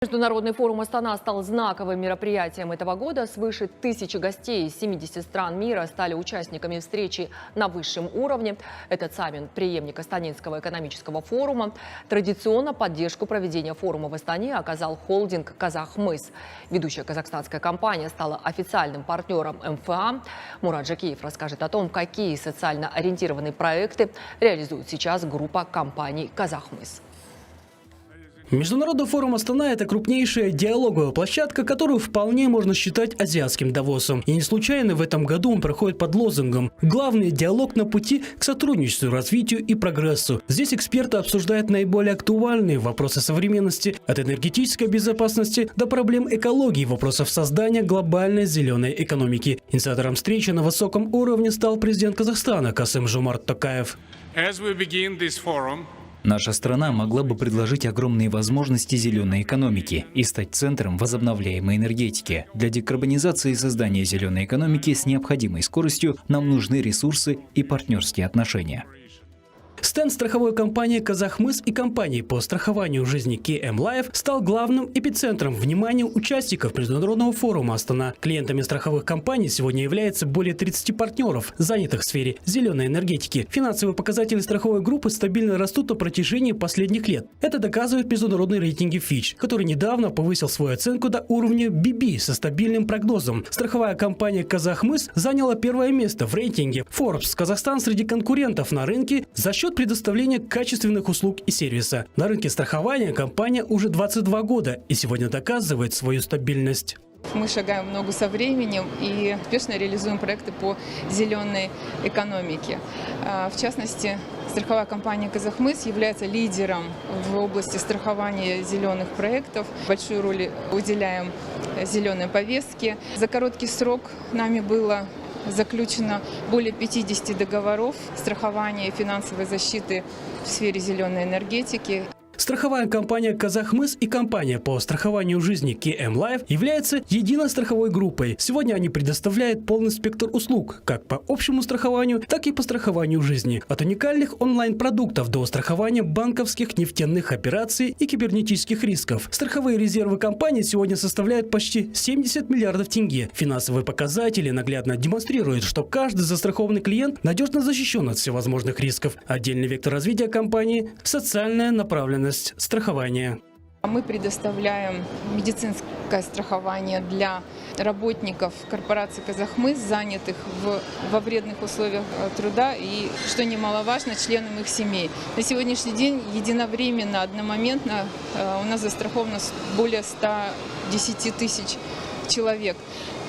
Международный форум Астана стал знаковым мероприятием этого года. Свыше 1000 гостей из 70 стран мира стали участниками встречи на высшем уровне. Этот саммит – преемник Астанинского экономического форума. Традиционно поддержку проведения форума в Астане оказал холдинг «Казахмыс». Ведущая казахстанская компания стала официальным партнером МФА. Мурат Жакеев расскажет о том, какие социально ориентированные проекты реализует сейчас группа компаний «Казахмыс». Международный форум Астана – это крупнейшая диалоговая площадка, которую вполне можно считать азиатским Давосом. И не случайно в этом году он проходит под лозунгом «Главный диалог на пути к сотрудничеству, развитию и прогрессу». Здесь эксперты обсуждают наиболее актуальные вопросы современности, от энергетической безопасности до проблем экологии, вопросов создания глобальной зеленой экономики. Инициатором встречи на высоком уровне стал президент Казахстана Касым-Жомарт Токаев. Наша страна могла бы предложить огромные возможности зеленой экономики и стать центром возобновляемой энергетики. Для декарбонизации и создания зеленой экономики с необходимой скоростью нам нужны ресурсы и партнерские отношения. Стенд страховой компании «Казахмыс» и компании по страхованию жизни KM Life стал главным эпицентром внимания участников Международного форума Астана. Клиентами страховых компаний сегодня является более 30 партнеров, занятых в сфере зеленой энергетики. Финансовые показатели страховой группы стабильно растут на протяжении последних лет. Это доказывают международные рейтинги Fitch, который недавно повысил свою оценку до уровня BB со стабильным прогнозом. Страховая компания «Казахмыс» заняла первое место в рейтинге Forbes Казахстан среди конкурентов на рынке за счет предоставления качественных услуг и сервиса. На рынке страхования компания уже 22 года и сегодня доказывает свою стабильность. Мы шагаем в ногу со временем и успешно реализуем проекты по зеленой экономике. В частности, страховая компания «Казахмыс» является лидером в области страхования зеленых проектов. Большую роль уделяем зеленой повестке. За короткий срок нами было заключено более 50 договоров страхования и финансовой защиты в сфере зеленой энергетики. Страховая компания «Казахмыс» и компания по страхованию жизни KM Life являются единой страховой группой. Сегодня они предоставляют полный спектр услуг, как по общему страхованию, так и по страхованию жизни. От уникальных онлайн-продуктов до страхования банковских, нефтяных операций и кибернетических рисков. Страховые резервы компании сегодня составляют почти 70 миллиардов тенге. Финансовые показатели наглядно демонстрируют, что каждый застрахованный клиент надежно защищен от всевозможных рисков. Отдельный вектор развития компании – социальная направленность страхования. Мы предоставляем медицинское страхование для работников корпорации «Казахмыс», занятых во вредных условиях труда и, что немаловажно, членам их семей. На сегодняшний день единовременно, одномоментно у нас застраховано более 110 тысяч человек.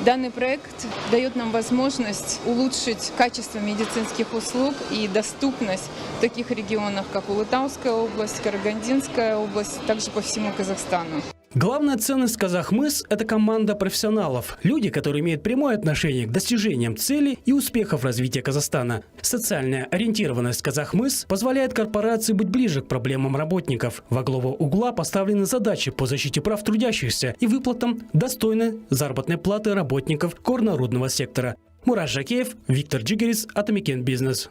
Данный проект дает нам возможность улучшить качество медицинских услуг и доступность в таких регионах, как Улытауская область, Карагандинская область, также по всему Казахстану. Главная ценность «Казахмыс» – это команда профессионалов. Люди, которые имеют прямое отношение к достижениям целей и успехов развития Казахстана. Социальная ориентированность «Казахмыс» позволяет корпорации быть ближе к проблемам работников. Во главу угла поставлены задачи по защите прав трудящихся и выплатам достойной заработной платы работников горнорудного сектора. Мурат Жакеев, Виктор Джигерис, Атамикен Бизнес.